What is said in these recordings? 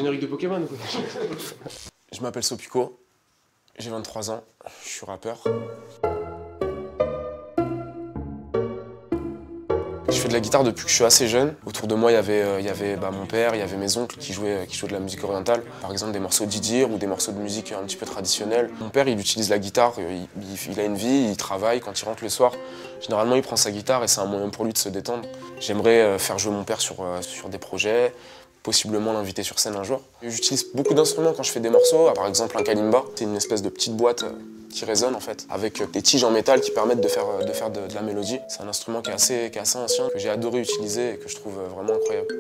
générique de Pokémon ou quoi? Je m'appelle Sopico, j'ai 23 ans, je suis rappeur. Je fais de la guitare depuis que je suis assez jeune. Autour de moi, il y avait mon père, il y avait mes oncles qui jouaient de la musique orientale. Par exemple, des morceaux d'Idir ou des morceaux de musique un petit peu traditionnelle. Mon père, il utilise la guitare, il a une vie, il travaille. Quand il rentre le soir, généralement, il prend sa guitare et c'est un moyen pour lui de se détendre. J'aimerais faire jouer mon père sur des projets, possiblement l'inviter sur scène un jour. J'utilise beaucoup d'instruments quand je fais des morceaux, par exemple un kalimba. C'est une espèce de petite boîte qui résonne en fait, avec des tiges en métal qui permettent de faire de la mélodie. C'est un instrument qui est assez ancien, que j'ai adoré utiliser et que je trouve vraiment incroyable.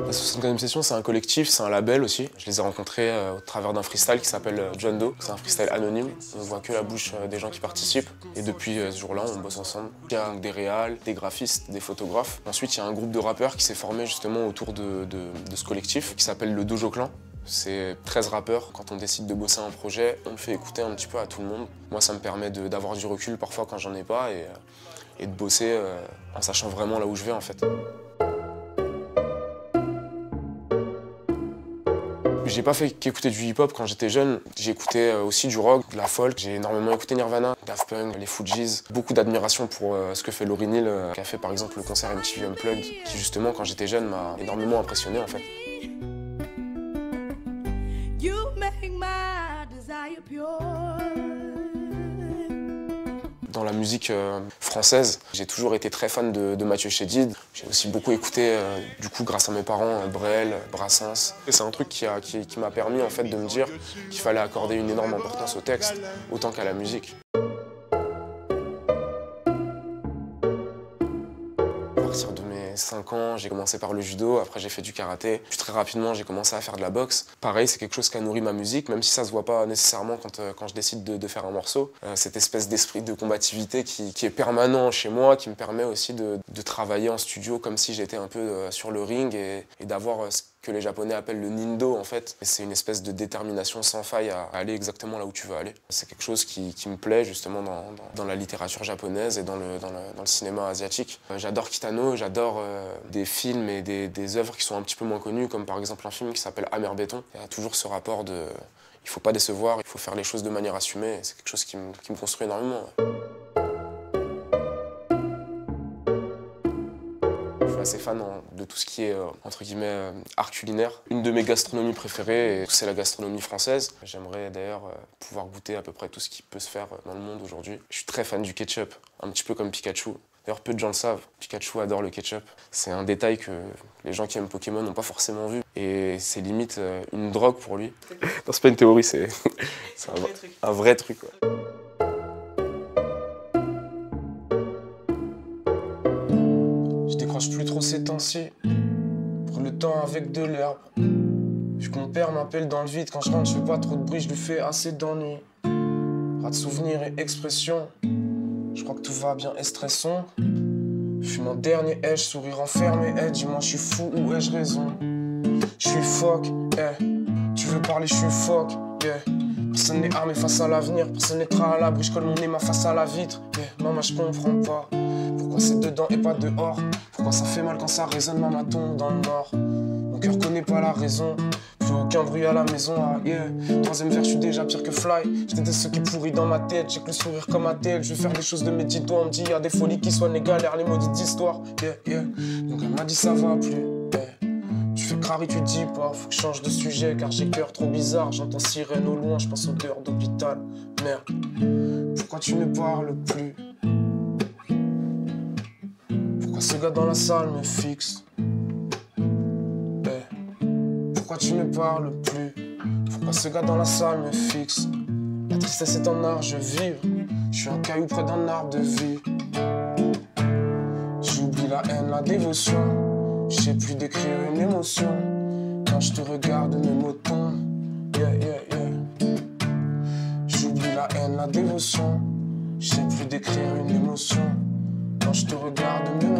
La 75e session, c'est un collectif, c'est un label aussi. Je les ai rencontrés au travers d'un freestyle qui s'appelle John Doe. C'est un freestyle anonyme, on voit que la bouche des gens qui participent. Et depuis ce jour-là, on bosse ensemble. Il y a des réals, des graphistes, des photographes. Ensuite, il y a un groupe de rappeurs qui s'est formé justement autour de ce collectif, qui s'appelle le Dojo Clan. C'est 13 rappeurs. Quand on décide de bosser un projet, on le fait écouter un petit peu à tout le monde. Moi, ça me permet d'avoir du recul parfois quand j'en ai pas et de bosser en sachant vraiment là où je vais en fait. J'ai pas fait qu'écouter du hip-hop quand j'étais jeune, j'ai écouté aussi du rock, de la folk, j'ai énormément écouté Nirvana, Daft Punk, les Fugees. Beaucoup d'admiration pour ce que fait Lauryn Hill, qui a fait par exemple le concert MTV Unplugged, qui justement quand j'étais jeune m'a énormément impressionné en fait. You make my desire pure. Dans la musique française, j'ai toujours été très fan de Mathieu Chédid. J'ai aussi beaucoup écouté, du coup, grâce à mes parents, Brel, Brassens. C'est un truc qui m'a permis en fait, de me dire qu'il fallait accorder une énorme importance au texte, autant qu'à la musique. À partir de mes 5 ans, j'ai commencé par le judo, après j'ai fait du karaté. Puis très rapidement, j'ai commencé à faire de la boxe. Pareil, c'est quelque chose qui a nourri ma musique, même si ça se voit pas nécessairement quand je décide de faire un morceau. Cette espèce d'esprit de combativité qui est permanent chez moi, qui me permet aussi de travailler en studio comme si j'étais un peu sur le ring et d'avoir ce que les Japonais appellent le nindo en fait. C'est une espèce de détermination sans faille à aller exactement là où tu veux aller. C'est quelque chose qui me plaît justement dans la littérature japonaise et dans le cinéma asiatique. J'adore Kitano, j'adore des films et des œuvres qui sont un petit peu moins connues, comme par exemple un film qui s'appelle Amer Béton. Il y a toujours ce rapport de il faut pas décevoir, il faut faire les choses de manière assumée. C'est quelque chose qui me construit énormément. Je suis assez fan de tout ce qui est, entre guillemets, art culinaire. Une de mes gastronomies préférées, c'est la gastronomie française. J'aimerais d'ailleurs pouvoir goûter à peu près tout ce qui peut se faire dans le monde aujourd'hui. Je suis très fan du ketchup, un petit peu comme Pikachu. D'ailleurs, peu de gens le savent, Pikachu adore le ketchup. C'est un détail que les gens qui aiment Pokémon n'ont pas forcément vu. Et c'est limite une drogue pour lui. Non, c'est pas une théorie, c'est un vrai truc. Quoi. Je décroche plus trop ces temps-ci. Prends le temps avec de l'herbe. Vu que mon père m'appelle dans le vide, quand je rentre, je fais pas trop de bruit, je lui fais assez d'ennui. Rate souvenirs et expressions. Je crois que tout va bien et stressant. Je suis mon dernier edge, sourire enfermé, dis-moi je suis fou ou ai-je raison? Je suis phoque, tu veux parler, je suis phoque, Personne n'est armé face à l'avenir, personne n'étra à l'abri, je colle mon nez ma face à la vitre, Maman je comprends pas, pourquoi c'est dedans et pas dehors? Pourquoi ça fait mal quand ça résonne, maman tombe dans le nord? Mon cœur connaît pas la raison. Plus aucun bruit à la maison, Troisième vers, je suis déjà pire que Fly. J'étais de ceux qui pourrit dans ma tête, j'ai que le sourire comme un tel. Je vais faire des choses de mes petits doigts, on me dit y'a des folies qui soignent les galères, les maudites histoires, Donc elle m'a dit ça va plus, Tu fais crari, tu dis pas, faut que je change de sujet car j'ai cœur trop bizarre. J'entends sirène au loin, je pense odeur d'hôpital. Merde, pourquoi tu ne parles plus? Pourquoi ce gars dans la salle me fixe? Pourquoi tu ne parles plus? Pourquoi ce gars dans la salle me fixe? La tristesse est un art, je vivre. Je suis un caillou près d'un arbre de vie. J'oublie la haine, la dévotion. Je sais plus décrire une émotion. Quand je te regarde, mes mots tombent. J'oublie la haine, la dévotion. Je sais plus décrire une émotion. Quand je te regarde, mes mots